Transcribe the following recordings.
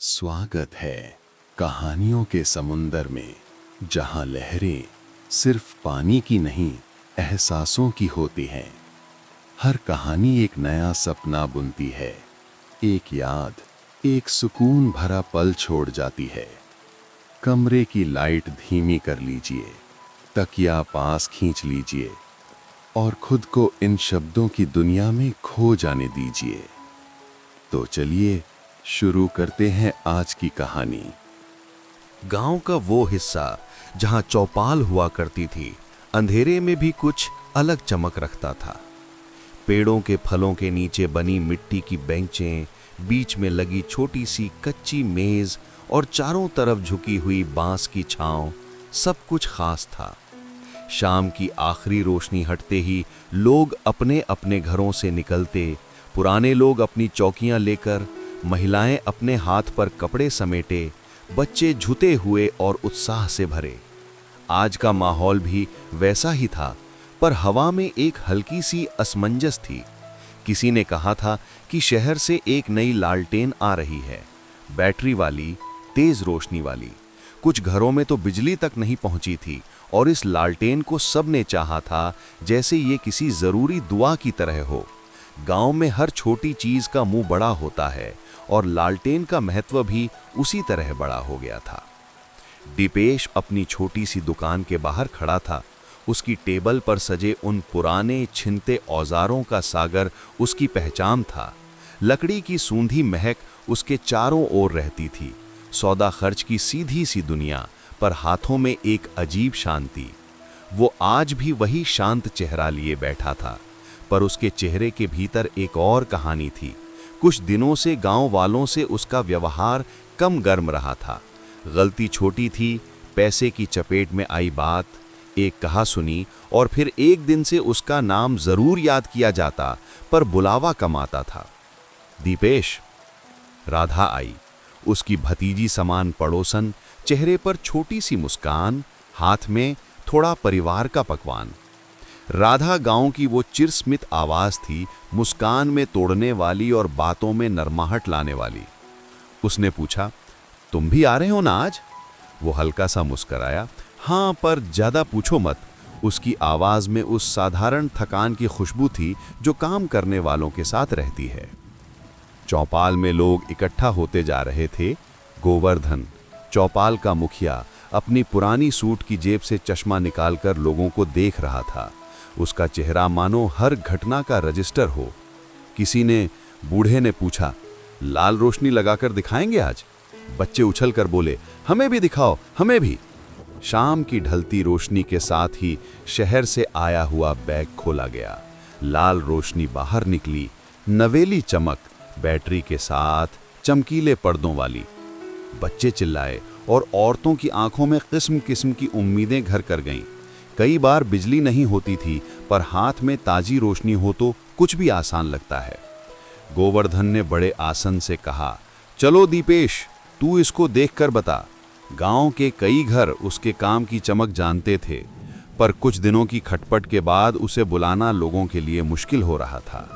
स्वागत है कहानियों के समुंदर में, जहां लहरें सिर्फ पानी की नहीं, एहसासों की होती हैं। हर कहानी एक नया सपना बुनती है, एक याद, एक सुकून भरा पल छोड़ जाती है। कमरे की लाइट धीमी कर लीजिए, तकिया पास खींच लीजिए और खुद को इन शब्दों की दुनिया में खो जाने दीजिए। तो चलिए शुरू करते हैं आज की कहानी। गांव का वो हिस्सा जहां चौपाल हुआ करती थी, अंधेरे में भी कुछ अलग चमक रखता था। पेड़ों के फलों के नीचे बनी मिट्टी की बेंचें, बीच में लगी छोटी सी कच्ची मेज और चारों तरफ झुकी हुई बांस की छांव, सब कुछ खास था। शाम की आखिरी रोशनी हटते ही लोग अपने अपने घरों से निकलते, पुराने लोग अपनी चौकियां लेकर, महिलाएं अपने हाथ पर कपड़े समेटे, बच्चे झुते हुए और उत्साह से भरे। आज का माहौल भी वैसा ही था, पर हवा में एक हल्की सी असमंजस थी। किसी ने कहा था कि शहर से एक नई लालटेन आ रही है, बैटरी वाली, तेज रोशनी वाली। कुछ घरों में तो बिजली तक नहीं पहुंची थी और इस लालटेन को सबने चाहा था, जैसे ये किसी जरूरी दुआ की तरह हो। गांव में हर छोटी चीज का मुंह बड़ा होता है और लालटेन का महत्व भी उसी तरह बड़ा हो गया था। दीपेश अपनी छोटी सी दुकान के बाहर खड़ा था। उसकी टेबल पर सजे उन पुराने छिनते औजारों का सागर उसकी पहचान था। लकड़ी की सूंधी महक उसके चारों ओर रहती थी। सौदा खर्च की सीधी सी दुनिया, पर हाथों में एक अजीब शांति। वो आज भी वही शांत चेहरा लिए बैठा था, पर उसके चेहरे के भीतर एक और कहानी थी। कुछ दिनों से गांव वालों से उसका व्यवहार कम गर्म रहा था। गलती छोटी थी, पैसे की चपेट में आई बात, एक कहा सुनी, और फिर एक दिन से उसका नाम जरूर याद किया जाता, पर बुलावा कम आता था। दीपेश। राधा आई, उसकी भतीजी समान पड़ोसन, चेहरे पर छोटी सी मुस्कान, हाथ में थोड़ा परिवार का पकवान। राधा गांव की वो चिरस्मित आवाज थी, मुस्कान में तोड़ने वाली और बातों में नरमाहट लाने वाली। उसने पूछा, तुम भी आ रहे हो ना आज? वो हल्का सा मुस्कराया, हाँ, पर ज्यादा पूछो मत। उसकी आवाज में उस साधारण थकान की खुशबू थी जो काम करने वालों के साथ रहती है। चौपाल में लोग इकट्ठा होते जा रहे थे। गोवर्धन, चौपाल का मुखिया, अपनी पुरानी सूट की जेब से चश्मा निकालकर लोगों को देख रहा था। उसका चेहरा मानो हर घटना का रजिस्टर हो। किसी ने, बूढ़े ने पूछा, लाल रोशनी लगाकर दिखाएंगे आज? बच्चे उछलकर बोले, हमें भी दिखाओ, हमें भी। शाम की ढलती रोशनी के साथ ही शहर से आया हुआ बैग खोला गया। लाल रोशनी बाहर निकली, नवेली चमक, बैटरी के साथ चमकीले पर्दों वाली। बच्चे चिल्लाए और औरतों की आंखों में किस्म किस्म की उम्मीदें घर कर गईं। कई बार बिजली नहीं होती थी, पर हाथ में ताजी रोशनी हो तो कुछ भी आसान लगता है। गोवर्धन ने बड़े आसन से कहा, चलो दीपेश, तू इसको देखकर बता। गांव के कई घर उसके काम की चमक जानते थे, पर कुछ दिनों की खटपट के बाद उसे बुलाना लोगों के लिए मुश्किल हो रहा था।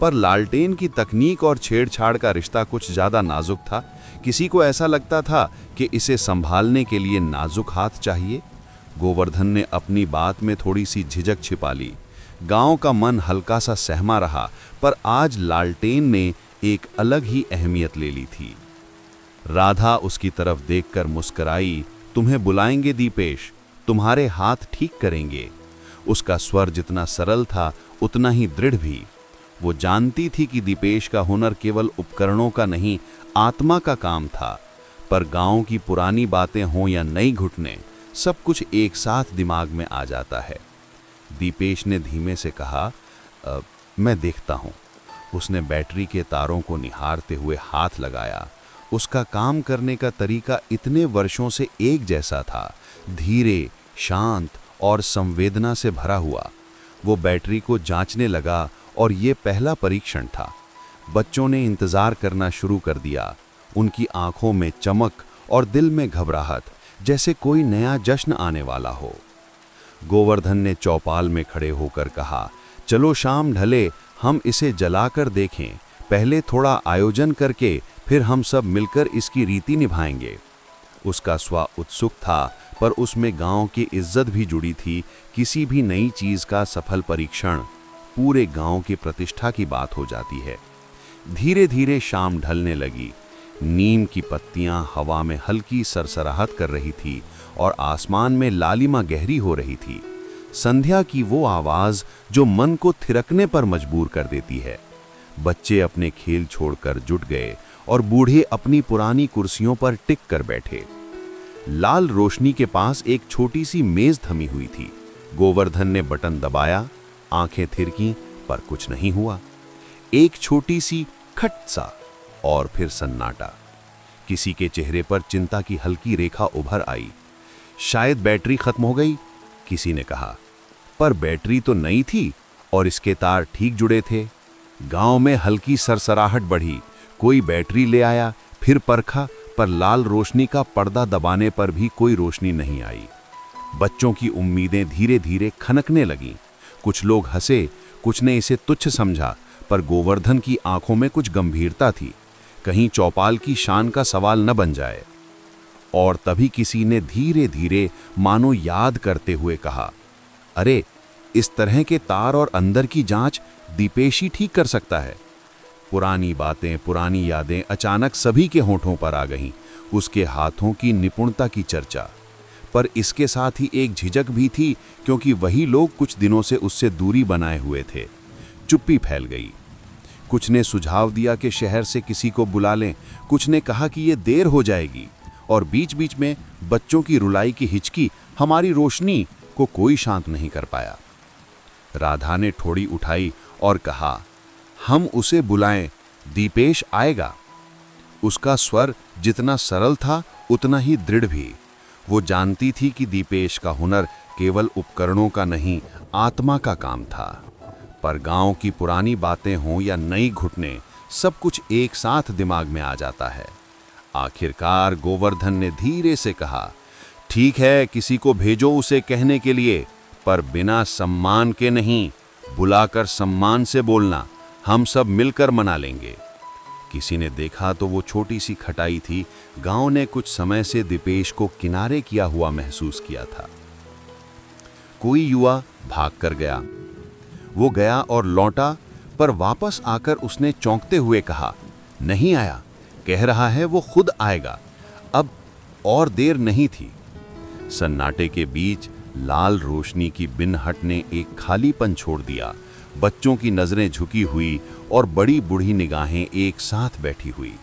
पर लालटेन की तकनीक और छेड़छाड़ का रिश्ता कुछ ज्यादा नाजुक था। किसी को ऐसा लगता था कि इसे संभालने के लिए नाजुक हाथ चाहिए। गोवर्धन ने अपनी बात में थोड़ी सी झिझक छिपा ली। गांव का मन हल्का सा सहमा रहा, पर आज लालटेन ने एक अलग ही अहमियत ले ली थी। राधा उसकी तरफ देखकर मुस्कुराई, तुम्हें बुलाएंगे दीपेश, तुम्हारे हाथ ठीक करेंगे। उसका स्वर जितना सरल था, उतना ही दृढ़ भी। वो जानती थी कि दीपेश का हुनर केवल उपकरणों का नहीं, आत्मा का काम था। पर गांव की पुरानी बातें हों या नई घुटने, सब कुछ एक साथ दिमाग में आ जाता है। दीपेश ने धीमे से कहा, मैं देखता हूँ। उसने बैटरी के तारों को निहारते हुए हाथ लगाया। उसका काम करने का तरीका इतने वर्षों से एक जैसा था, धीरे, शांत और संवेदना से भरा हुआ। वो बैटरी को जांचने लगा और ये पहला परीक्षण था। बच्चों ने इंतजार करना शुरू कर दिया। उनकी आंखों में चमक और दिल में घबराहट, जैसे कोई नया जश्न आने वाला हो। गोवर्धन ने चौपाल में खड़े होकर कहा, चलो शाम ढले हम इसे जलाकर देखें, पहले थोड़ा आयोजन करके फिर हम सब मिलकर इसकी रीति निभाएंगे। उसका स्व उत्सुक था, पर उसमें गांव की इज्जत भी जुड़ी थी। किसी भी नई चीज का सफल परीक्षण पूरे गांव की प्रतिष्ठा की बात हो जाती है। धीरे धीरे शाम ढलने लगी। नीम की पत्तियां हवा में हल्की सरसराहट कर रही थी और आसमान में लालिमा गहरी हो रही थी। संध्या की वो आवाज जो मन को थिरकने पर मजबूर कर देती है। बच्चे अपने खेल छोड़कर जुट गए और बूढ़े अपनी पुरानी कुर्सियों पर टिक कर बैठे। लाल रोशनी के पास एक छोटी सी मेज थमी हुई थी। गोवर्धन ने बटन दबाया, आंखें थिरकीं, पर कुछ नहीं हुआ। एक छोटी सी खट सा और फिर सन्नाटा। किसी के चेहरे पर चिंता की हल्की रेखा उभर आई। शायद बैटरी खत्म हो गई, किसी ने कहा। पर बैटरी तो नई थी और इसके तार ठीक जुड़े थे। गांव में हल्की सरसराहट बढ़ी। कोई बैटरी ले आया, फिर परखा, पर लाल रोशनी का पर्दा दबाने पर भी कोई रोशनी नहीं आई। बच्चों की उम्मीदें धीरे धीरे खनकने लगीं। कुछ लोग हंसे, कुछ ने इसे तुच्छ समझा, पर गोवर्धन की आंखों में कुछ गंभीरता थी। कहीं चौपाल की शान का सवाल न बन जाए। और तभी किसी ने धीरे धीरे मानो याद करते हुए कहा, अरे, इस तरह के तार और अंदर की जांच दीपेश ही ठीक कर सकता है। पुरानी बातें, पुरानी यादें अचानक सभी के होठों पर आ गईं। उसके हाथों की निपुणता की चर्चा, पर इसके साथ ही एक झिझक भी थी, क्योंकि वही लोग कुछ दिनों से उससे दूरी बनाए हुए थे। चुप्पी फैल गई। कुछ ने सुझाव दिया कि शहर से किसी को बुला लें, कुछ ने कहा कि ये देर हो जाएगी, और बीच बीच में बच्चों की रुलाई की हिचकी हमारी रोशनी को कोई शांत नहीं कर पाया। राधा ने ठोड़ी उठाई और कहा, हम उसे बुलाएं, दीपेश आएगा। उसका स्वर जितना सरल था उतना ही दृढ़ भी। वो जानती थी कि दीपेश का हुनर केवल उपकरणों का नहीं, आत्मा का काम था। पर गांव की पुरानी बातें हों या नई घुटने, सब कुछ एक साथ दिमाग में आ जाता है। आखिरकार गोवर्धन ने धीरे से कहा, ठीक है, किसी को भेजो उसे कहने के लिए, पर बिना सम्मान के नहीं, बुलाकर सम्मान से बोलना। हम सब मिलकर मना लेंगे। किसी ने देखा तो वो छोटी सी खटाई थी। गांव ने कुछ समय से दीपेश को किनारे किया हुआ महसूस किया था। कोई युवा भाग कर गया। वो गया और लौटा, पर वापस आकर उसने चौंकते हुए कहा, नहीं आया, कह रहा है वो खुद आएगा। अब और देर नहीं थी। सन्नाटे के बीच लाल रोशनी की बिनहट ने एक खालीपन छोड़ दिया। बच्चों की नजरें झुकी हुई और बड़ी बूढ़ी निगाहें एक साथ बैठी हुई।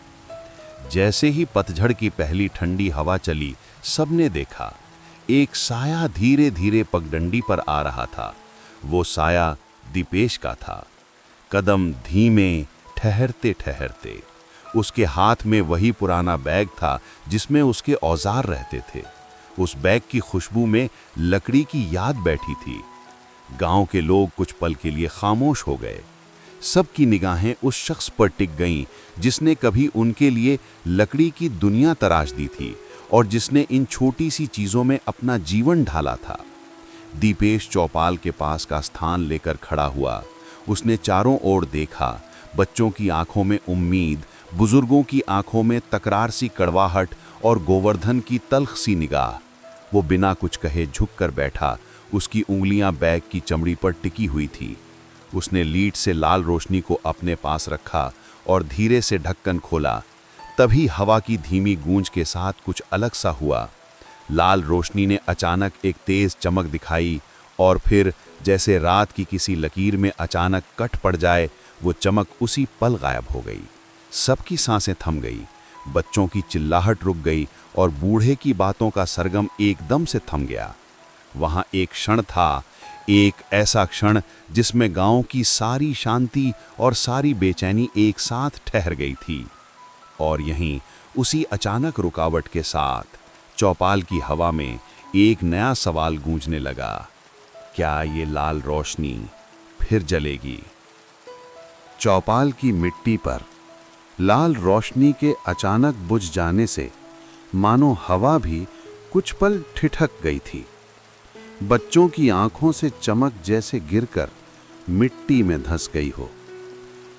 जैसे ही पतझड़ की पहली ठंडी हवा चली, सबने देखा एक साया धीरे धीरे पगडंडी पर आ रहा था। वो साया दीपेश का था। कदम धीमे, ठहरते ठहरते। उसके हाथ में वही पुराना बैग था जिसमें उसके औजार रहते थे। उस बैग की खुशबू में लकड़ी की याद बैठी थी। गांव के लोग कुछ पल के लिए खामोश हो गए। सबकी निगाहें उस शख्स पर टिक गईं जिसने कभी उनके लिए लकड़ी की दुनिया तराश दी थी और जिसने इन छोटी सी चीजों में अपना जीवन ढाला था। दीपेश चौपाल के पास का स्थान लेकर खड़ा हुआ। उसने चारों ओर देखा। बच्चों की आंखों में उम्मीद, बुजुर्गों की आंखों में तकरार सी कड़वाहट और गोवर्धन की तल्ख सी निगाह। वो बिना कुछ कहे झुक कर बैठा। उसकी उंगलियां बैग की चमड़ी पर टिकी हुई थी। उसने लीड से लाल रोशनी को अपने पास रखा और धीरे से ढक्कन खोला। तभी हवा की धीमी गूंज के साथ कुछ अलग सा हुआ। लाल रोशनी ने अचानक एक तेज चमक दिखाई और फिर जैसे रात की किसी लकीर में अचानक कट पड़ जाए, वो चमक उसी पल गायब हो गई। सबकी सांसें थम गई। बच्चों की चिल्लाहट रुक गई और बूढ़े की बातों का सरगम एकदम से थम गया। वहां एक क्षण था, एक ऐसा क्षण जिसमें गांव की सारी शांति और सारी बेचैनी एक साथ ठहर गई थी। और यहीं उसी अचानक रुकावट के साथ चौपाल की हवा में एक नया सवाल गूंजने लगा, क्या ये लाल रोशनी फिर जलेगी? चौपाल की मिट्टी पर लाल रोशनी के अचानक बुझ जाने से मानो हवा भी कुछ पल ठिठक गई थी। बच्चों की आंखों से चमक जैसे गिरकर मिट्टी में धंस गई हो।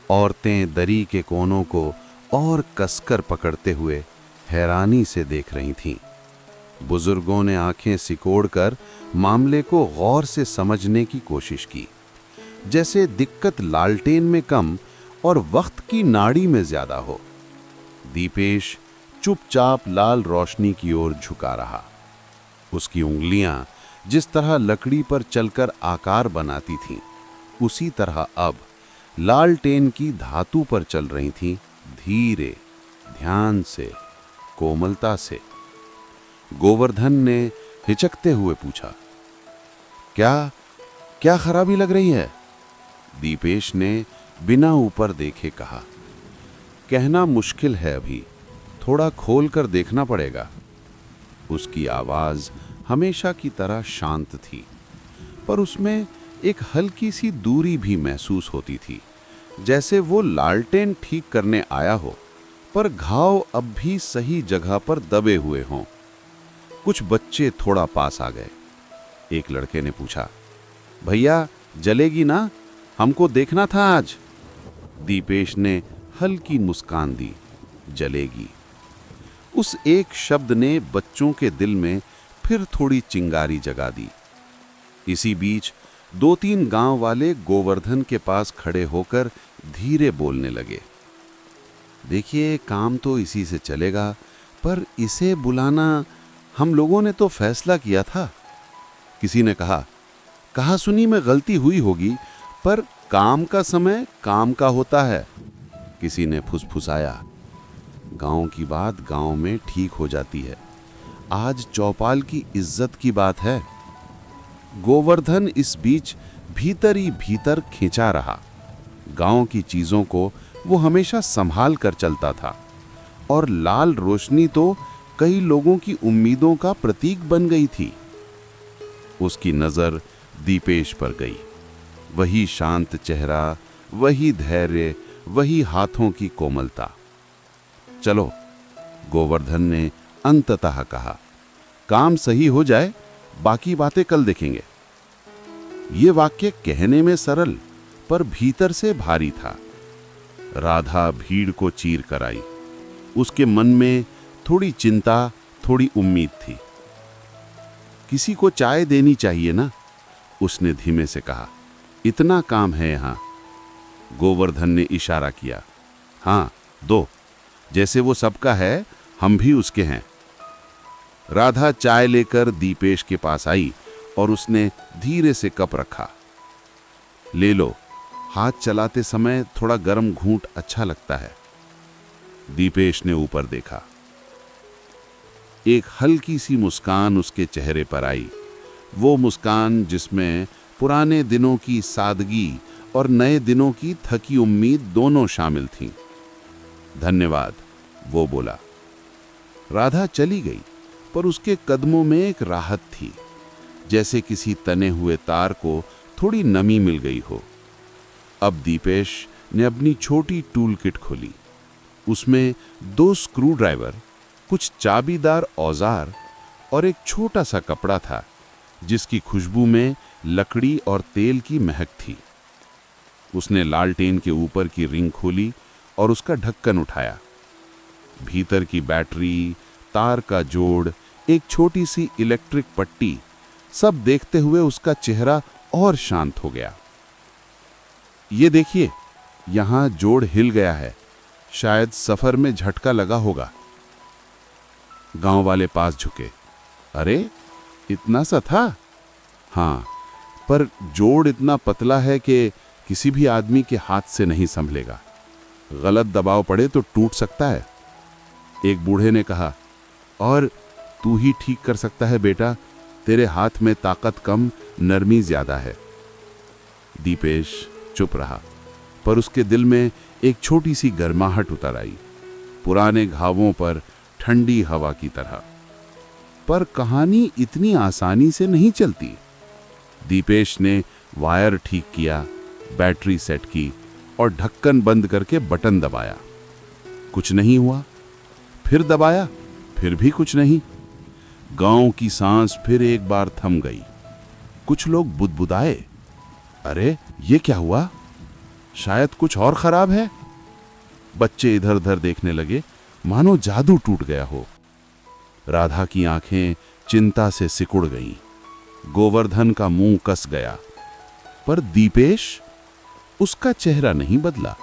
औरतें दरी के कोनों को और कसकर पकड़ते हुए हैरानी से देख रही थीं। बुजुर्गों ने आंखें सिकोड़कर मामले को गौर से समझने की कोशिश की, जैसे दिक्कत लालटेन में कम और वक्त की नाड़ी में ज्यादा हो। दीपेश चुपचाप लाल रोशनी की ओर झुका रहा। उसकी उंगलियां जिस तरह लकड़ी पर चलकर आकार बनाती थीं, उसी तरह अब लालटेन की धातु पर चल रही थीं, धीरे, ध्यान से, कोमलता से। गोवर्धन ने हिचकते हुए पूछा, क्या क्या खराबी लग रही है? दीपेश ने बिना ऊपर देखे कहा, कहना मुश्किल है, अभी थोड़ा खोल कर देखना पड़ेगा। उसकी आवाज हमेशा की तरह शांत थी, पर उसमें एक हल्की सी दूरी भी महसूस होती थी, जैसे वो लालटेन ठीक करने आया हो, पर घाव अब भी सही जगह पर दबे हुए हों। कुछ बच्चे थोड़ा पास आ गए। एक लड़के ने पूछा, भैया जलेगी ना? हमको देखना था आज। दीपेश ने हल्की मुस्कान दी, जलेगी। उस एक शब्द ने बच्चों के दिल में फिर थोड़ी चिंगारी जगा दी। इसी बीच 2-3 गांव वाले गोवर्धन के पास खड़े होकर धीरे बोलने लगे, देखिए काम तो इसी से चलेगा, पर इसे बुलाना हम लोगों ने तो फैसला किया था। किसी ने कहा सुनी में गलती हुई होगी, पर काम का समय काम का होता है। किसी ने फुसफुसाया, गांव की बात गांव में ठीक हो जाती है, आज चौपाल की इज्जत की बात है। गोवर्धन इस बीच भीतर ही भीतर खिंचा रहा। गांव की चीजों को वो हमेशा संभाल कर चलता था, और लाल रोशनी तो कई लोगों की उम्मीदों का प्रतीक बन गई थी। उसकी नजर दीपेश पर गई। वही शांत चेहरा, वही धैर्य, वही हाथों की कोमलता। चलो, गोवर्धन ने अंततः कहा, काम सही हो जाए, बाकी बातें कल देखेंगे। ये वाक्य कहने में सरल, पर भीतर से भारी था। राधा भीड़ को चीर कर आई। उसके मन में थोड़ी चिंता, थोड़ी उम्मीद थी। किसी को चाय देनी चाहिए ना? उसने धीमे से कहा, इतना काम है यहां। गोवर्धन ने इशारा किया, हाँ दो, जैसे वो सबका है, हम भी उसके हैं। राधा चाय लेकर दीपेश के पास आई और उसने धीरे से कप रखा। ले लो, हाथ चलाते समय थोड़ा गर्म घूंट अच्छा लगता है। दीपेश ने ऊपर देखा। एक हल्की सी मुस्कान उसके चेहरे पर आई, वो मुस्कान जिसमें पुराने दिनों की सादगी और नए दिनों की थकी उम्मीद दोनों शामिल थीं। धन्यवाद, वो बोला। राधा चली गई, पर उसके कदमों में एक राहत थी, जैसे किसी तने हुए तार को थोड़ी नमी मिल गई हो। अब दीपेश ने अपनी छोटी टूल किट खोली। उसमें 2 स्क्रू ड्राइवर, कुछ चाबीदार औजार और एक छोटा सा कपड़ा था, जिसकी खुशबू में लकड़ी और तेल की महक थी। उसने लालटेन के ऊपर की रिंग खोली और उसका ढक्कन उठाया। भीतर की बैटरी, तार का जोड़, एक छोटी सी इलेक्ट्रिक पट्टी, सब देखते हुए उसका चेहरा और शांत हो गया। ये देखिए, यहां जोड़ हिल गया है, शायद सफर में झटका लगा होगा। गांव वाले पास झुके। अरे, इतना सा था? हाँ, पर जोड़ इतना पतला है कि किसी भी आदमी के हाथ से नहीं संभलेगा। गलत दबाव पड़े तो टूट सकता है। एक बूढ़े ने कहा, और तू ही ठीक कर सकता है बेटा, तेरे हाथ में ताकत कम, नरमी ज्यादा है। दीपेश चुप रहा, पर उसके दिल में एक छोटी सी गर्माहट उतर आई, पुराने घावों पर ठंडी हवा की तरह। पर कहानी इतनी आसानी से नहीं चलती। दीपेश ने वायर ठीक किया, बैटरी सेट की और ढक्कन बंद करके बटन दबाया। कुछ नहीं हुआ। फिर दबाया, फिर भी कुछ नहीं। गांव की सांस फिर एक बार थम गई। कुछ लोग बुदबुदाए, अरे ये क्या हुआ? शायद कुछ और खराब है। बच्चे इधर उधर देखने लगे, मानो जादू टूट गया हो। राधा की आंखें चिंता से सिकुड़ गईं। गोवर्धन का मुंह कस गया। पर दीपेश, उसका चेहरा नहीं बदला।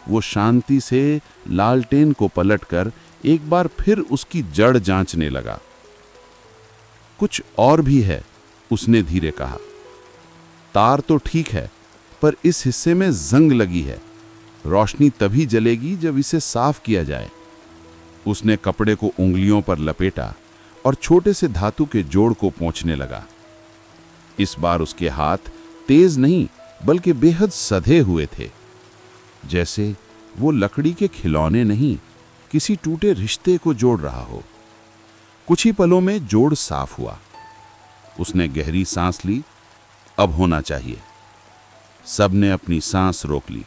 वो शांति से लालटेन को पलटकर एक बार फिर उसकी जड़ जांचने लगा। कुछ और भी है, उसने धीरे कहा। तार तो ठीक है, पर इस हिस्से में जंग लगी है। रोशनी तभी जलेगी जब इसे साफ किया जाए। उसने कपड़े को उंगलियों पर लपेटा और छोटे से धातु के जोड़ को पोंछने लगा। इस बार उसके हाथ तेज नहीं बल्कि बेहद सधे हुए थे, जैसे वो लकड़ी के खिलौने नहीं, किसी टूटे रिश्ते को जोड़ रहा हो। कुछ ही पलों में जोड़ साफ हुआ। उसने गहरी सांस ली। अब होना चाहिए। सबने अपनी सांस रोक ली।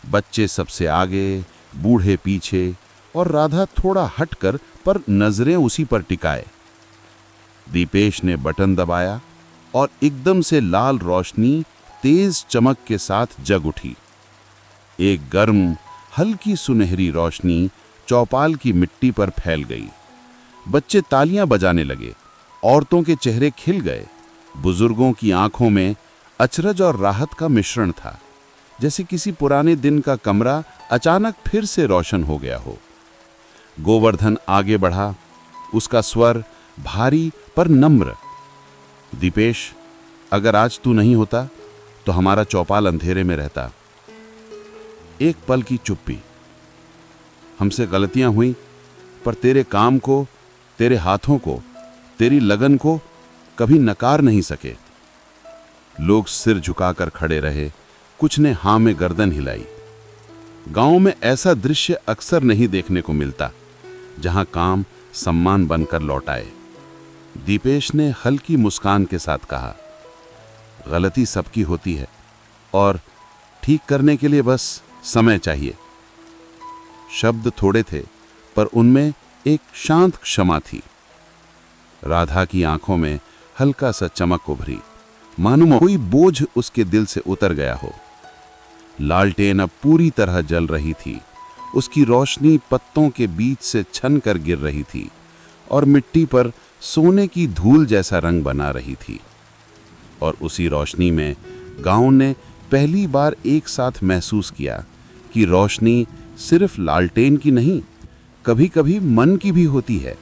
बच्चे सबसे आगे, बूढ़े पीछे और राधा थोड़ा हटकर, पर नजरें उसी पर टिकाए। दीपेश ने बटन दबाया और एकदम से लाल रोशनी तेज चमक के साथ जग उठी। एक गर्म, हल्की सुनहरी रोशनी चौपाल की मिट्टी पर फैल गई। बच्चे तालियां बजाने लगे। औरतों के चेहरे खिल गए। बुजुर्गों की आंखों में अचरज और राहत का मिश्रण था, जैसे किसी पुराने दिन का कमरा अचानक फिर से रोशन हो गया हो। गोवर्धन आगे बढ़ा, उसका स्वर भारी पर नम्र। दीपेश, अगर आज तू नहीं होता तो हमारा चौपाल अंधेरे में रहता। एक पल की चुप्पी। हमसे गलतियां हुई, पर तेरे काम को, तेरे हाथों को, तेरी लगन को कभी नकार नहीं सके। लोग सिर झुकाकर खड़े रहे। कुछ ने हां में गर्दन हिलाई। गांव में ऐसा दृश्य अक्सर नहीं देखने को मिलता, जहां काम सम्मान बनकर लौट आए। दीपेश ने हल्की मुस्कान के साथ कहा, गलती सबकी होती है और ठीक करने के लिए बस समय चाहिए। शब्द थोड़े थे, पर उनमें एक शांत क्षमा थी। राधा की आंखों में हल्का सा चमक उभरी, मानो कोई बोझ उसके दिल से उतर गया हो। लालटेन अब पूरी तरह जल रही थी। उसकी रोशनी पत्तों के बीच से छन कर गिर रही थी और मिट्टी पर सोने की धूल जैसा रंग बना रही थी। और उसी रोशनी में गांव ने पहली बार एक साथ महसूस किया कि रोशनी सिर्फ लालटेन की नहीं, कभी-कभी मन की भी होती है।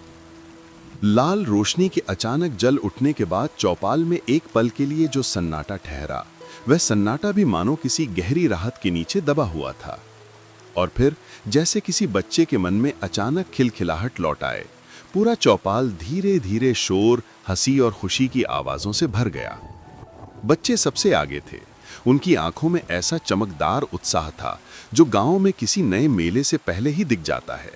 लाल रोशनी के अचानक जल उठने के बाद चौपाल में एक पल के लिए जो सन्नाटा ठहरा, वह सन्नाटा भी मानो किसी गहरी राहत के नीचे दबा हुआ था। और फिर जैसे किसी बच्चे के मन में अचानक खिलखिलाहट लौट आए, पूरा चौपाल धीरे धीरे शोर, हंसी और खुशी की आवाजों से भर गया। बच्चे सबसे आगे थे। उनकी आंखों में ऐसा चमकदार उत्साह था जो गांव में किसी नए मेले से पहले ही दिख जाता है।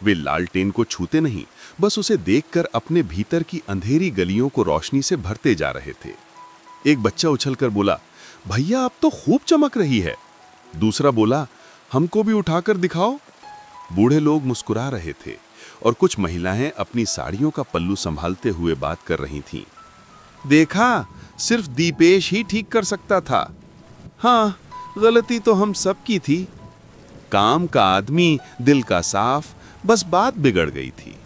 वे लालटेन को छूते नहीं, बस उसे देखकर अपने भीतर की अंधेरी गलियों को रोशनी से भरते जा रहे थे। एक बच्चा उछलकर बोला, भैया आप तो खूब चमक रही है। दूसरा बोला, हमको भी उठाकर दिखाओ। बूढ़े लोग मुस्कुरा रहे थे और कुछ महिलाएं अपनी साड़ियों का पल्लू संभालते हुए बात कर रही थीं। देखा, सिर्फ दीपेश ही ठीक कर सकता था। हाँ, गलती तो हम सब की थी। काम का आदमी, दिल का साफ, बस बात बिगड़ गई थी।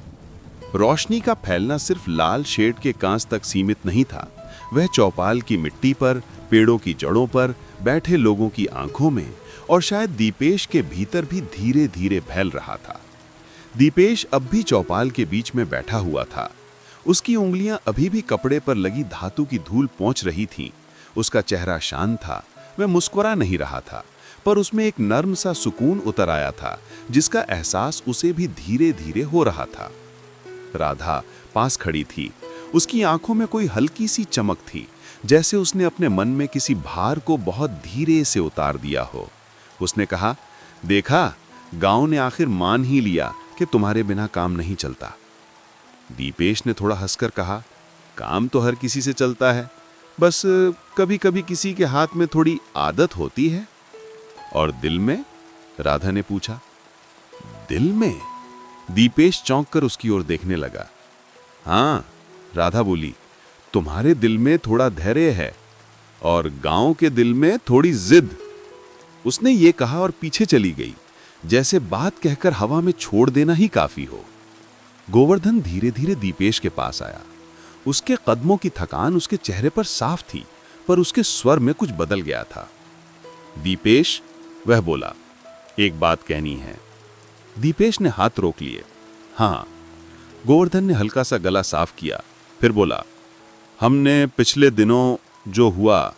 रोशनी का फैलना सिर्फ लाल शेड के कांच तक सीमित नहीं था। वह चौपाल की मिट्टी पर, पेड़ों की जड़ों पर, बैठे लोगों की आंखों में और शायद दीपेश के भीतर भी धीरे धीरे फैल रहा था। दीपेश अब भी चौपाल के बीच में बैठा हुआ था। उसकी उंगलियां अभी भी कपड़े पर लगी धातु की धूल पोंछ रही थीं। उसका चेहरा शांत था। वह मुस्कुरा नहीं रहा था, पर उसमें एक नर्म सा सुकून उतर आया था, जिसका एहसास उसे भी धीरे धीरे हो रहा था। राधा पास खड़ी थी। उसकी आंखों में कोई हल्की सी चमक थी, जैसे उसने अपने मन में किसी भार को बहुत धीरे से उतार दिया हो। उसने कहा, देखा, गांव ने आखिर मान ही लिया कि तुम्हारे बिना काम नहीं चलता। दीपेश ने थोड़ा हंसकर कहा, काम तो हर किसी से चलता है, बस कभी कभी किसी के हाथ में थोड़ी आदत होती है। और दिल में? राधा ने पूछा। दिल में? दीपेश चौंक कर उसकी ओर देखने लगा। हाँ, राधा बोली, तुम्हारे दिल में थोड़ा धैर्य है और गांव के दिल में थोड़ी जिद। उसने ये कहा और पीछे चली गई। जैसे बात कहकर हवा में छोड़ देना ही काफी हो। गोवर्धन धीरे धीरे दीपेश के पास आया। उसके कदमों की थकान उसके चेहरे पर साफ थी, पर उसके स्वर में कुछ बदल गया था। दीपेश, वह बोला, एक बात कहनी है। दीपेश ने हाथ रोक लिए। हाँ। गोवर्धन ने हल्का सा गला साफ किया, फिर बोला, हमने पिछले दिनों जो हुआ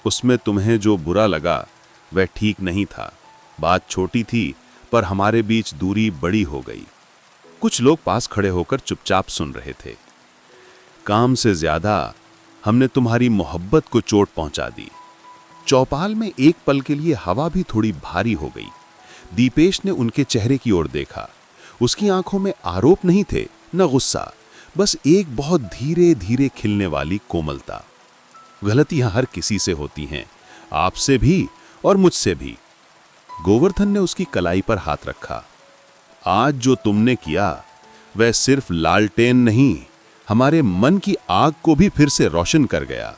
उसमें तुम्हें जो बुरा लगा वह ठीक नहीं था। बात छोटी थी, पर हमारे बीच दूरी बड़ी हो गई। कुछ लोग पास खड़े होकर चुपचाप सुन रहे थे। काम से ज्यादा हमने तुम्हारी मोहब्बत को चोट पहुंचा दी। चौपाल में एक पल के लिए हवा भी थोड़ी भारी हो गई। दीपेश ने उनके चेहरे की ओर देखा। उसकी आंखों में आरोप नहीं थे, न गुस्सा, बस एक बहुत धीरे धीरे खिलने वाली कोमलता। गलतियां हर किसी से होती हैं, आपसे भी और मुझसे भी। गोवर्धन ने उसकी कलाई पर हाथ रखा। आज जो तुमने किया वह सिर्फ लालटेन नहीं, हमारे मन की आग को भी फिर से रोशन कर गया।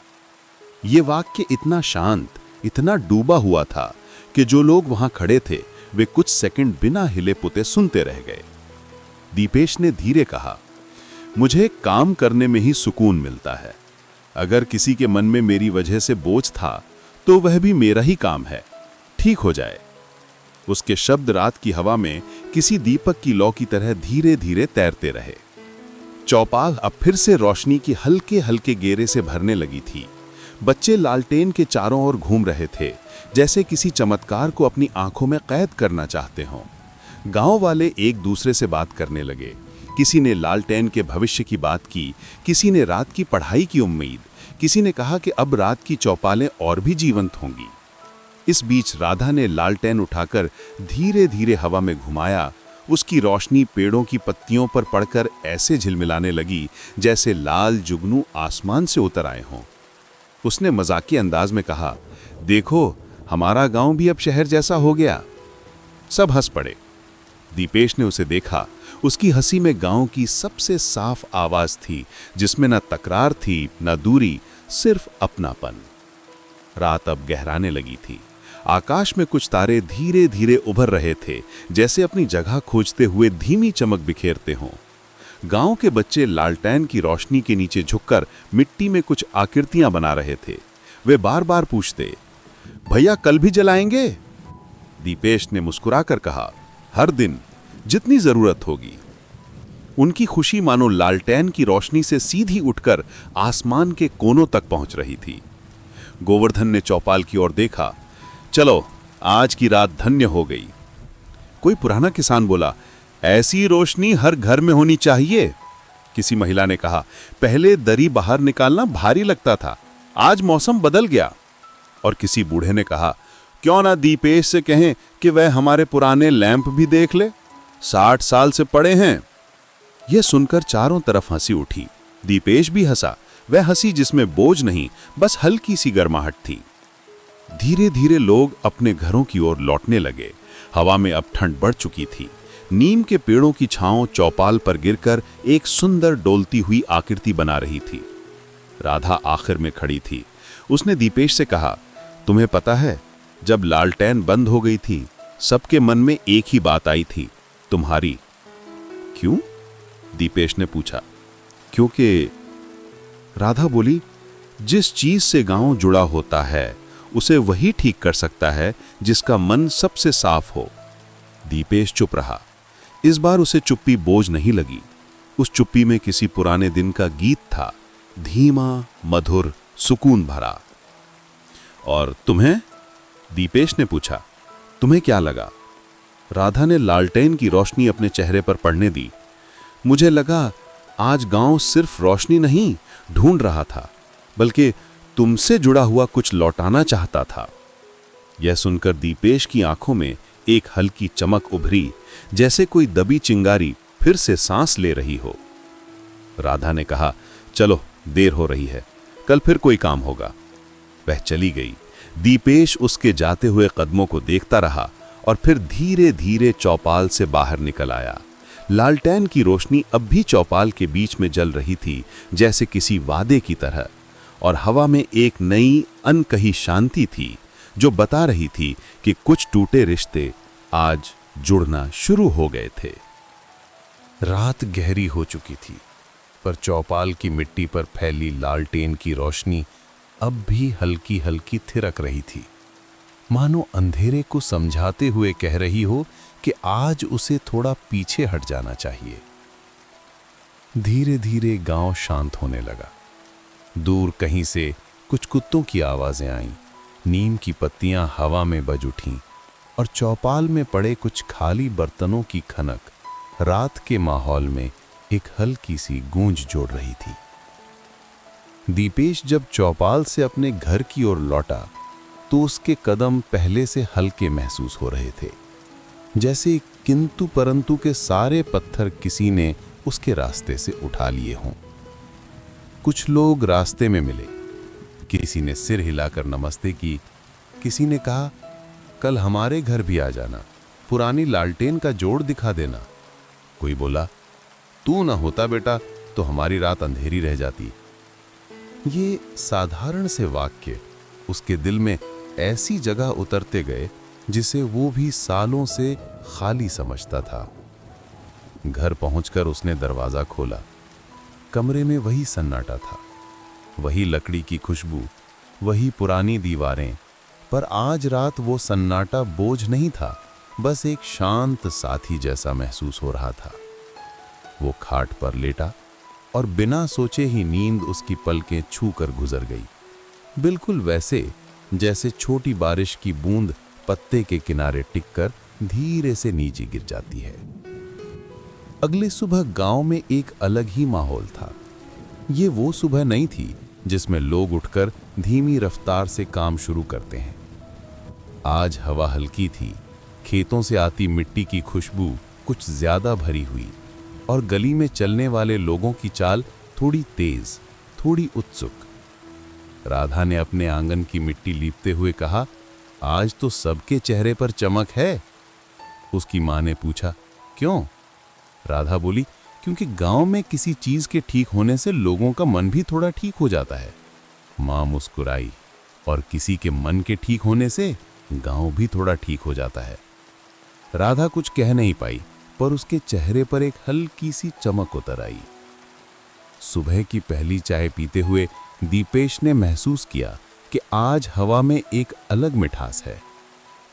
ये वाक्य इतना शांत, इतना डूबा हुआ था कि जो लोग वहां खड़े थे वे कुछ सेकंड बिना हिले पुते सुनते रह गए। दीपेश ने धीरे कहा, मुझे काम करने में ही सुकून मिलता है। अगर किसी के मन में मेरी वजह से बोझ था तो वह भी मेरा ही काम है, ठीक हो जाए। उसके शब्द रात की हवा में किसी दीपक की लौ की तरह धीरे धीरे तैरते रहे। चौपाल अब फिर से रोशनी की हल्के हल्के गेरे से भरने लगी थी। बच्चे लालटेन के चारों ओर घूम रहे थे, जैसे किसी चमत्कार को अपनी आंखों में कैद करना चाहते हों। गांव वाले एक दूसरे से बात करने लगे। किसी ने लालटेन के भविष्य की बात की, किसी ने रात की पढ़ाई की उम्मीद, किसी ने कहा कि अब रात की चौपालें और भी जीवंत होंगी। इस बीच राधा ने लालटेन उठाकर धीरे धीरे हवा में घुमाया। उसकी रोशनी पेड़ों की पत्तियों पर पड़कर ऐसे झिलमिलाने लगी जैसे लाल जुगनू आसमान से उतर आए हों। उसने मजाकी अंदाज में कहा, देखो, हमारा गांव भी अब शहर जैसा हो गया। सब हंस पड़े। दीपेश ने उसे देखा। उसकी हंसी में गांव की सबसे साफ आवाज थी, जिसमें न तकरार थी, न दूरी, सिर्फ अपनापन। रात अब गहराने लगी थी। आकाश में कुछ तारे धीरे धीरे उभर रहे थे, जैसे अपनी जगह खोजते हुए धीमी चमक बिखेरते हों। गांव के बच्चे लालटेन की रोशनी के नीचे झुककर मिट्टी में कुछ आकृतियां बना रहे थे। वे बार बार पूछते, भैया कल भी जलाएंगे? दीपेश ने मुस्कुराकर कहा, हर दिन, जितनी जरूरत होगी। उनकी खुशी मानो लालटेन की रोशनी से सीधी उठकर आसमान के कोनों तक पहुंच रही थी। गोवर्धन ने चौपाल की ओर देखा। चलो, आज की रात धन्य हो गई। कोई पुराना किसान बोला, ऐसी रोशनी हर घर में होनी चाहिए। किसी महिला ने कहा, पहले दरी बाहर निकालना भारी लगता था, आज मौसम बदल गया। और किसी बूढ़े ने कहा, क्यों ना दीपेश से कहें कि वह हमारे पुराने लैंप भी देख ले, 60 साल से पड़े हैं। यह सुनकर चारों तरफ हंसी उठी। दीपेश भी हंसा, वह हंसी जिसमें बोझ नहीं, बस हल्की सी गर्माहट थी। धीरे धीरे लोग अपने घरों की ओर लौटने लगे। हवा में अब ठंड बढ़ चुकी थी। नीम के पेड़ों की छांव चौपाल पर गिरकर एक सुंदर डोलती हुई आकृति बना रही थी। राधा आखिर में खड़ी थी। उसने दीपेश से कहा, तुम्हें पता है, जब लालटेन बंद हो गई थी, सबके मन में एक ही बात आई थी, तुम्हारी। क्यों? दीपेश ने पूछा। क्योंकि, राधा बोली, जिस चीज से गांव जुड़ा होता है उसे वही ठीक कर सकता है जिसका मन सबसे साफ हो। दीपेश चुप रहा। इस बार उसे चुप्पी बोझ नहीं लगी। उस चुप्पी में किसी पुराने दिन का गीत था, धीमा, मधुर, सुकून भरा। और तुम्हें? दीपेश ने पूछा। तुम्हें क्या लगा? राधा ने लालटेन की रोशनी अपने चेहरे पर पड़ने दी। मुझे लगा आज गांव सिर्फ रोशनी नहीं ढूंढ रहा था, बल्कि तुमसे जुड़ा हुआ कुछ लौटाना चाहता था। यह सुनकर दीपेश की आंखों में एक हल्की चमक उभरी, जैसे कोई दबी चिंगारी फिर से सांस ले रही हो। राधा ने कहा, चलो, देर हो रही है, कल फिर कोई काम होगा। वह चली गई। दीपेश उसके जाते हुए कदमों को देखता रहा और फिर धीरे धीरे चौपाल से बाहर निकल आया। लालटेन की रोशनी अब भी चौपाल के बीच में जल रही थी, जैसे किसी वादे की तरह, और हवा में एक नई अनकही शांति थी जो बता रही थी कि कुछ टूटे रिश्ते आज जुड़ना शुरू हो गए थे। रात गहरी हो चुकी थी, पर चौपाल की मिट्टी पर फैली लालटेन की रोशनी अब भी हल्की हल्की थिरक रही थी, मानो अंधेरे को समझाते हुए कह रही हो कि आज उसे थोड़ा पीछे हट जाना चाहिए। धीरे धीरे गांव शांत होने लगा। दूर कहीं से कुछ कुत्तों की आवाजें आईं, नीम की पत्तियां हवा में बज उठीं और चौपाल में पड़े कुछ खाली बर्तनों की खनक रात के माहौल में एक हल्की सी गूंज जोड़ रही थी। दीपेश जब चौपाल से अपने घर की ओर लौटा तो उसके कदम पहले से हल्के महसूस हो रहे थे, जैसे किंतु परंतु के सारे पत्थर किसी ने उसके रास्ते से उठा लिए हों। कुछ लोग रास्ते में मिले, किसी ने सिर हिलाकर नमस्ते की, किसी ने कहा कल हमारे घर भी आ जाना, पुरानी लालटेन का जोड़ दिखा देना। कोई बोला तू ना होता बेटा तो हमारी रात अंधेरी रह जाती। ये साधारण से वाक्य उसके दिल में ऐसी जगह उतरते गए जिसे वो भी सालों से खाली समझता था। घर पहुंचकर उसने दरवाजा खोला। कमरे में वही सन्नाटा था, वही लकड़ी की खुशबू, वही पुरानी दीवारें, पर आज रात वो सन्नाटा बोझ नहीं था, बस एक शांत साथी जैसा महसूस हो रहा था। वो खाट पर लेटा और बिना सोचे ही नींद उसकी पलकें छूकर गुजर गई, बिल्कुल वैसे जैसे छोटी बारिश की बूंद पत्ते के किनारे टिककर धीरे से नीचे गिर जाती है। अगली सुबह गांव में एक अलग ही माहौल था। ये वो सुबह नहीं थी जिसमें लोग उठकर धीमी रफ्तार से काम शुरू करते हैं। आज हवा हल्की थी, खेतों से आती मिट्टी की खुशबू कुछ ज्यादा भरी हुई और गली में चलने वाले लोगों की चाल थोड़ी तेज, थोड़ी उत्सुक। राधा ने अपने आंगन की मिट्टी लीपते हुए कहा, आज तो सबके चेहरे पर चमक है। उसकी मां ने पूछा, क्यों? राधा बोली, क्योंकि गांव में किसी चीज के ठीक होने से लोगों का मन भी थोड़ा ठीक हो जाता है। मां मुस्कुराई, और किसी के मन के ठीक होने से गांव भी थोड़ा ठीक हो जाता है। राधा कुछ कह नहीं पाई, पर उसके चेहरे पर एक हल्की सी चमक उतर आई। सुबह की पहली चाय पीते हुए दीपेश ने महसूस किया कि आज हवा में एक अलग मिठास है।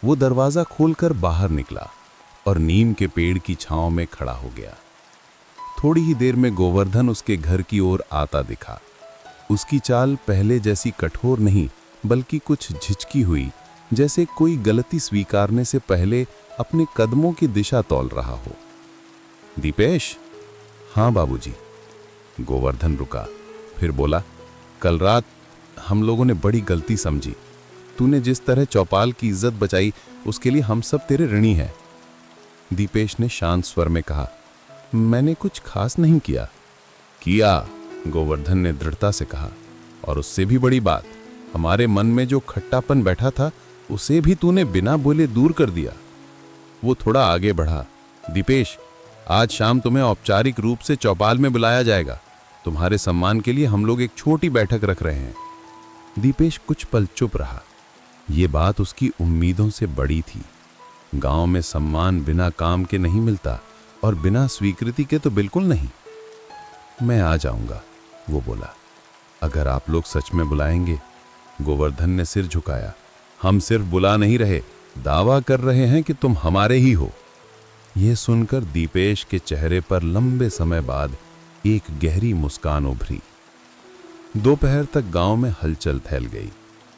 वो दरवाजा खोलकर बाहर निकला और नीम के पेड़ की छांव में खड़ा हो गया। थोड़ी ही देर में गोवर्धन उसके घर की ओर आता दिखा। उसकी चाल पहले जैसी कठोर नहीं, बल्कि कुछ झिझकी हुई, जैसे कोई गलती स्वीकारने से पहले अपने कदमों की दिशा तौल रहा हो। दीपेश? हाँ बाबूजी। गोवर्धन रुका, फिर बोला, कल रात हम लोगों ने बड़ी गलती समझी। तूने जिस तरह चौपाल की इज्जत बचाई उसके लिए हम सब तेरे ऋणी हैं। दीपेश ने शांत स्वर में कहा, मैंने कुछ खास नहीं किया। किया, गोवर्धन ने दृढ़ता से कहा, और उससे भी बड़ी बात, हमारे मन में जो खट्टापन बैठा था उसे भी तूने बिना बोले दूर कर दिया। वो थोड़ा आगे बढ़ा, दीपेश, आज शाम तुम्हें औपचारिक रूप से चौपाल में बुलाया जाएगा। तुम्हारे सम्मान के लिए हम लोग एक छोटी बैठक रख रहे हैं। दीपेश कुछ पल चुप रहा। ये बात उसकी उम्मीदों से बड़ी थी। गांव में सम्मान बिना काम के नहीं मिलता, और बिना स्वीकृति के तो बिल्कुल नहीं। मैं आ जाऊंगा, वो बोला। अगर आप लोग सच में बुलाएंगे? गोवर्धन ने सिर झुकाया। हम सिर्फ बुला नहीं रहे, दावा कर रहे हैं कि तुम हमारे ही हो। यह सुनकर दीपेश के चेहरे पर लंबे समय बाद एक गहरी मुस्कान उभरी। दोपहर तक गांव में हलचल फैल गई।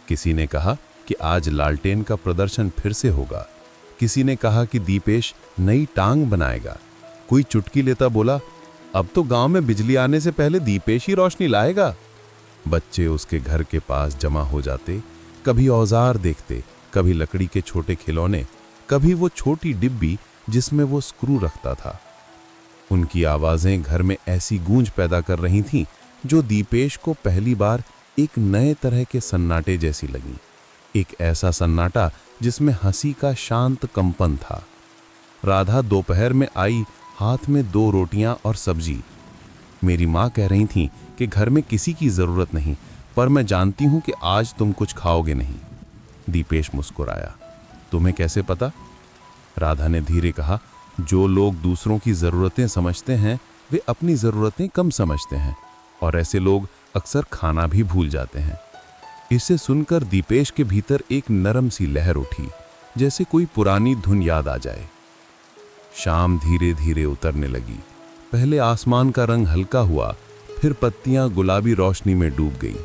किसी ने कहा कि आज लालटेन का प्रदर्शन फिर से होगा। किसी ने कहा कि दीपेश नई टांग बनाएगा। कोई चुटकी लेता बोला, अब तो गांव में बिजली आने से पहले दीपेश ही रोशनी लाएगा। बच्चे उसके घर के पास जमा हो जाते, कभी औजार देखते, कभी लकड़ी के छोटे खिलौने, कभी वो छोटी डिब्बी जिसमें वो स्क्रू रखता था। उनकी आवाजें घर में ऐसी गूंज पैदा कर रही थीं जो दीपेश को पहली बार एक नए तरह के सन्नाटे जैसी लगी। एक ऐसा सन्नाटा जिसमें हंसी का शांत कंपन था। राधा दोपहर में आई, हाथ में 2 रोटियां और सब्जी। मेरी माँ कह रही थी कि घर में किसी की जरूरत नहीं, पर मैं जानती हूं कि आज तुम कुछ खाओगे नहीं। दीपेश मुस्कुराया। तुम्हें कैसे पता? राधा ने धीरे कहा, जो लोग दूसरों की ज़रूरतें समझते हैं वे अपनी ज़रूरतें कम समझते हैं और ऐसे लोग अक्सर खाना भी भूल जाते हैं। इसे सुनकर दीपेश के भीतर एक नरम सी लहर उठी, जैसे कोई पुरानी धुन याद आ जाए। शाम धीरे धीरे उतरने लगी। पहले आसमान का रंग हल्का हुआ, फिर पत्तियां गुलाबी रोशनी में डूब गई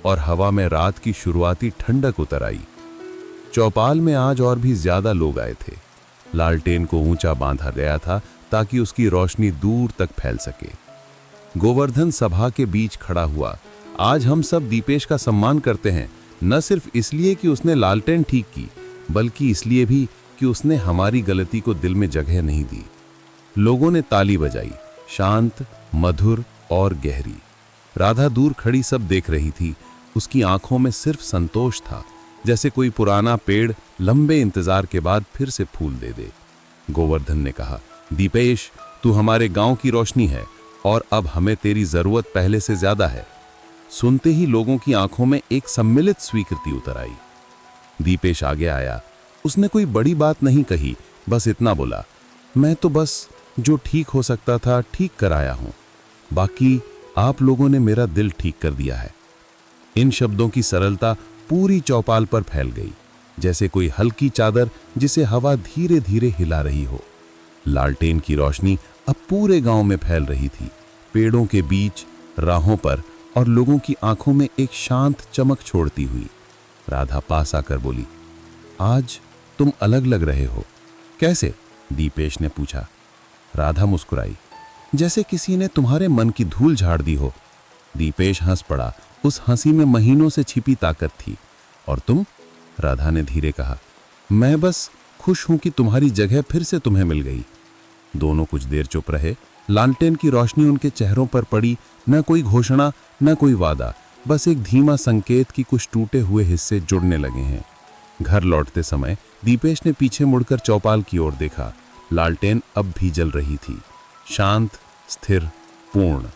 और हवा में रात की शुरुआती ठंडक उतर आई। चौपाल में आज और भी ज्यादा लोग आए थे। लालटेन को ऊंचा बांधा गया था ताकि उसकी रोशनी दूर तक फैल सके। गोवर्धन सभा के बीच खड़ा हुआ। आज हम सब दीपेश का सम्मान करते हैं, न सिर्फ इसलिए कि उसने लालटेन ठीक की, बल्कि इसलिए भी कि उसने हमारी गलती को दिल में जगह नहीं दी। लोगों ने ताली बजाई, शांत, मधुर और गहरी। राधा दूर खड़ी सब देख रही थी। उसकी आंखों में सिर्फ संतोष था, जैसे कोई पुराना पेड़ लंबे इंतजार के बाद फिर से फूल दे दे। गोवर्धन ने कहा, दीपेश, तू हमारे गांव की रोशनी है और अब हमें तेरी जरूरत पहले से ज्यादा है। सुनते ही लोगों की आंखों में एक सम्मिलित स्वीकृति उतर आई। दीपेश आगे आया। उसने कोई बड़ी बात नहीं कही, बस इतना बोला, मैं तो बस जो ठीक हो सकता था ठीक कराया हूं, बाकी आप लोगों ने मेरा दिल ठीक कर दिया है। इन शब्दों की सरलता पूरी चौपाल पर फैल गई, जैसे कोई हल्की चादर जिसे हवा धीरे धीरे हिला रही हो। लालटेन की रोशनी अब पूरे गांव में फैल रही थी। पेड़ों के बीच, राहों पर और लोगों की आंखों में एक शांत चमक छोड़ती हुई। राधा पास आकर बोली, आज तुम अलग लग रहे हो। कैसे? दीपेश ने पूछा। राधा मुस्कुराई, जैसे किसी ने तुम्हारे मन की धूल झाड़ दी हो। दीपेश हंस पड़ा। उस हंसी में महीनों से छिपी ताकत थी। और तुम? राधा ने धीरे कहा, मैं बस खुश हूं कि तुम्हारी जगह फिर से तुम्हें मिल गई। दोनों कुछ देर चुप रहे। लालटेन की रोशनी उनके चेहरों पर पड़ी। न कोई घोषणा, न कोई वादा, बस एक धीमा संकेत कि कुछ टूटे हुए हिस्से जुड़ने लगे हैं। घर लौटते समय दीपेश ने पीछे मुड़कर चौपाल की ओर देखा। लालटेन अब भी जल रही थी, शांत, स्थिर, पूर्ण।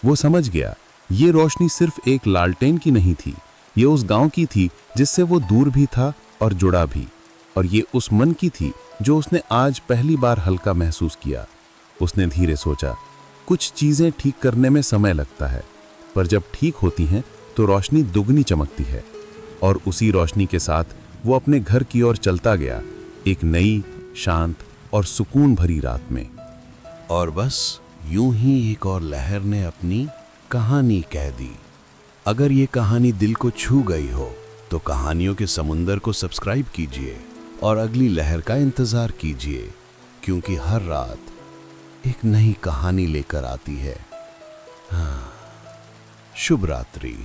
वो समझ गया, ये रोशनी सिर्फ एक लालटेन की नहीं थी, ये उस गांव की थी जिससे वो दूर भी था और जुड़ा भी। और ये उस मन की थी जो उसने आज पहली बार हल्का महसूस किया। उसने धीरे सोचा, कुछ चीजें ठीक करने में समय लगता है, पर जब ठीक होती हैं तो रोशनी दुगनी चमकती है। और उसी रोशनी के साथ वो अपने घर की ओर चलता गया, एक नई, शांत और सुकून भरी रात में। और बस यूं ही एक और लहर ने अपनी कहानी कह दी। अगर ये कहानी दिल को छू गई हो तो कहानियों के समुंदर को सब्सक्राइब कीजिए और अगली लहर का इंतजार कीजिए, क्योंकि हर रात एक नई कहानी लेकर आती है। हाँ, शुभ रात्रि।